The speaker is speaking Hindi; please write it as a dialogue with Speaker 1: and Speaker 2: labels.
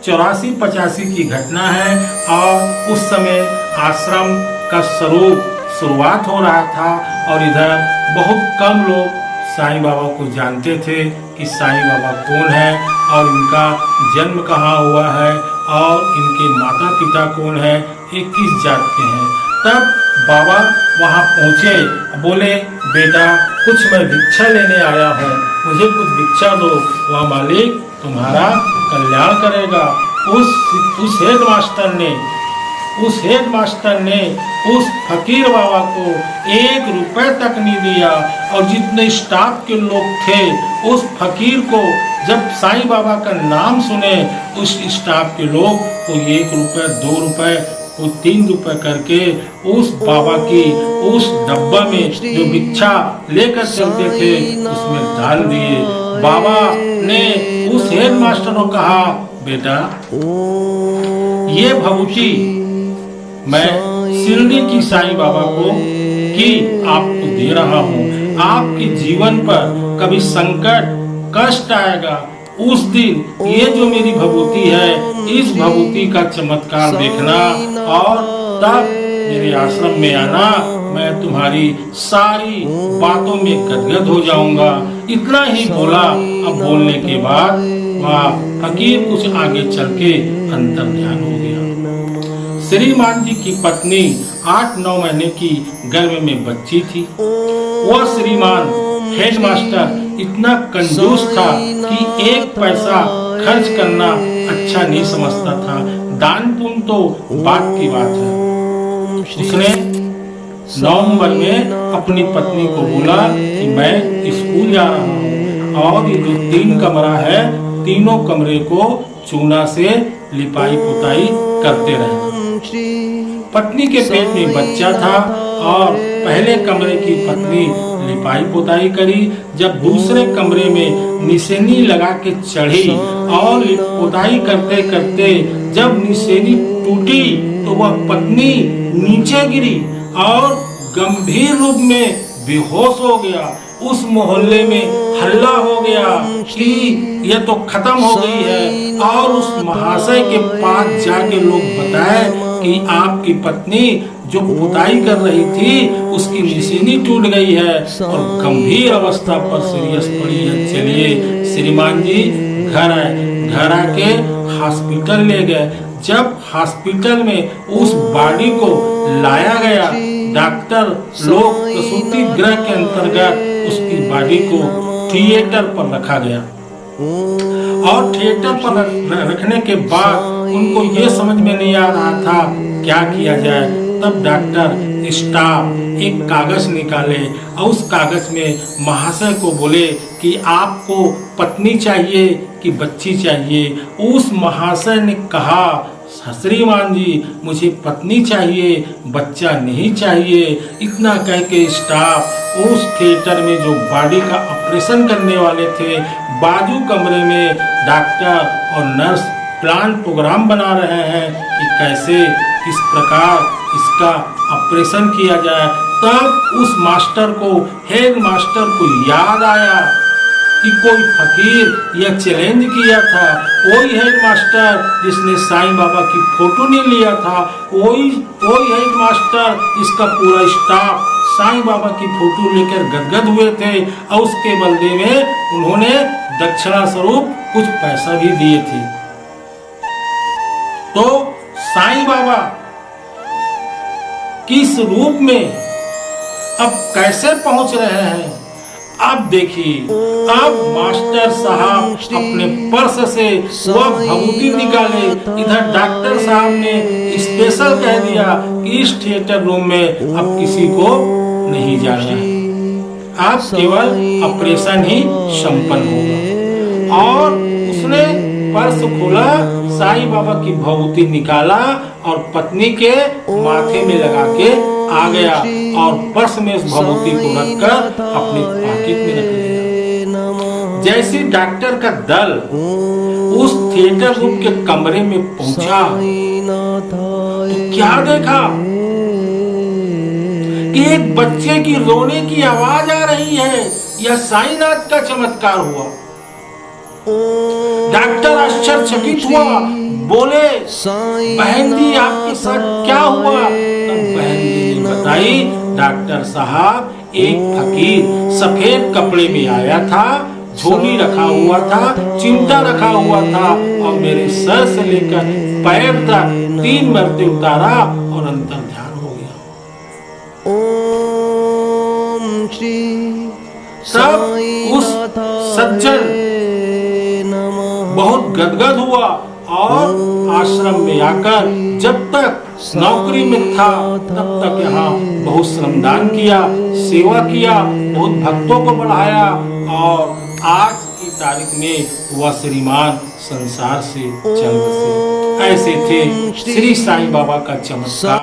Speaker 1: 84-85 की घटना है और उस समय आश्रम का शुरुआत हो रहा था और इधर बहुत कम लोग साईं बाबा को जानते थे कि साईं बाबा कौन है और इनका जन्म कहाँ हुआ है और इनके माता पिता कौन है, ये किस जात के हैं। तब बाबा वहाँ पहुँचे, बोले बेटा कुछ मैं भिक्षा लेने आया हूँ, मुझे कुछ भिक्षा दो, वह मालिक तुम्हारा कल्याण करेगा। उस हेडमास्टर ने उस फकीर बाबा को 1 रुपए तक नहीं दिया और जितने स्टाफ के लोग थे उस फकीर को जब साईं बाबा का नाम सुने उस स्टाफ के लोग को 1 रुपए 2 रुपए को 3 रुपए करके उस बाबा की उस डब्बा में जो भिक्षा लेकर चलते थे उसमें डाल दिए। बाबा ने उस हेडमास्टर को कहा बेटा ये भभूति मैं शिरडी की साईं बाबा को की आपको दे रहा हूँ, आपके जीवन पर कभी संकट कष्ट आएगा उस दिन ये जो मेरी भभूति है इस भभूति का चमत्कार देखना और तब मेरे आश्रम में आना, मैं तुम्हारी सारी बातों में गदगद हो जाऊंगा। इतना ही बोला। अब बोलने के बाद वह फकीर कुछ आगे चल के अंतर ध्यान हो गया। श्रीमान जी की पत्नी 8-9 महीने की गर्भ में बच्ची थी। वह श्रीमान हेडमास्टर इतना कंजूस था कि 1 पैसा खर्च करना अच्छा नहीं समझता था। दान पुण्य तो बात की बात है। उसने नवंबर में अपनी पत्नी को बोला कि मैं स्कूल जा रहा हूँ और ये जो 3 कमरा है तीनों कमरे को चूना से लिपाई पुताई करते रहना। पत्नी के पेट में बच्चा था और पहले कमरे की पत्नी लिपाई पुताई करी। जब दूसरे कमरे में निशानी लगा के चढ़ी और पुताई करते करते जब निशानी टूटी तो वह पत्नी नीचे गिरी और गंभीर रूप में बेहोश हो गया। उस मोहल्ले में हल्ला हो गया कि यह तो खत्म हो गई है और उस महाशय के पास जाके लोग बताए कि आपकी पत्नी जो पुताई कर रही थी उसकी निशानी टूट गई है और गंभीर अवस्था पर सीरियस पड़ी है। चलिए श्रीमान जी घर आके हॉस्पिटल ले गए। जब हॉस्पिटल में उस बॉडी को लाया गया, डॉक्टर लोग प्रसूति गृह के अंतर्गत उसकी बॉडी को थिएटर पर रखा गया और थिएटर पर रखने के बाद उनको ये समझ में नहीं आ रहा था क्या किया जाए। तब डॉक्टर स्टाफ एक कागज निकाले और उस कागज में महाशय को बोले कि आपको पत्नी चाहिए कि बच्ची चाहिए। उस महाशय ने कहा श्रीमान जी मुझे पत्नी चाहिए, बच्चा नहीं चाहिए। इतना कह के स्टाफ उस थिएटर में जो बॉडी का ऑपरेशन करने वाले थे बाजू कमरे में डॉक्टर और नर्स प्लान प्रोग्राम बना रहे हैं कि कैसे किस प्रकार इसका ऑपरेशन किया जाए। तब उस मास्टर को हेड मास्टर को याद आया कि कोई फकीर यह चैलेंज किया था, कोई हेड मास्टर जिसने साईं बाबा की फोटो नहीं लिया था, कोई हेड मास्टर इसका पूरा स्टाफ साईं बाबा की फोटो लेकर गदगद हुए थे और उसके बदले में उन्होंने दक्षिणा स्वरूप कुछ पैसा भी दिए थे। तो साईं बाबा किस रूप में अब कैसे पहुंच रहे हैं अब देखिए। अब मास्टर साहब अपने पर्स से वह भभूति निकाले। इधर डॉक्टर साहब ने स्पेशल कह दिया कि इस थिएटर रूम में अब किसी को नहीं जाना है, अब केवल ऑपरेशन ही संपन्न होगा। और उसने पर्स खोला, साईं बाबा की भभूति निकाला और पत्नी के माथे में लगा के आ गया और पर्स में उस भभूति को रखकर अपने पॉकेट में रख लिया। जैसे डॉक्टर का दल उस थिएटर रूम के कमरे में पहुंचा तो क्या देखा कि एक बच्चे की रोने की आवाज आ रही है। यह साईनाथ का चमत्कार हुआ। डॉक्टर आश्चर्यचकित हुआ, बोले बहन जी आपके साथ क्या हुआ? तब बहन जी ने बताई, डॉक्टर साहब एक फकीर सफेद कपड़े में आया था, झोली रखा हुआ था, चिमटा रखा हुआ था और मेरे सर से लेकर पैर तक 3 मरते उतारा और अंतर ध्यान हो गया। तब उस सज्जन बहुत गदगद हुआ और आश्रम में आकर जब तक नौकरी में था तब तक यहाँ बहुत श्रमदान किया, सेवा किया, बहुत भक्तों को बढ़ाया और आज की तारीख में वह श्रीमान संसार से चल बसे। ऐसे थे श्री साईं बाबा का चमत्कार।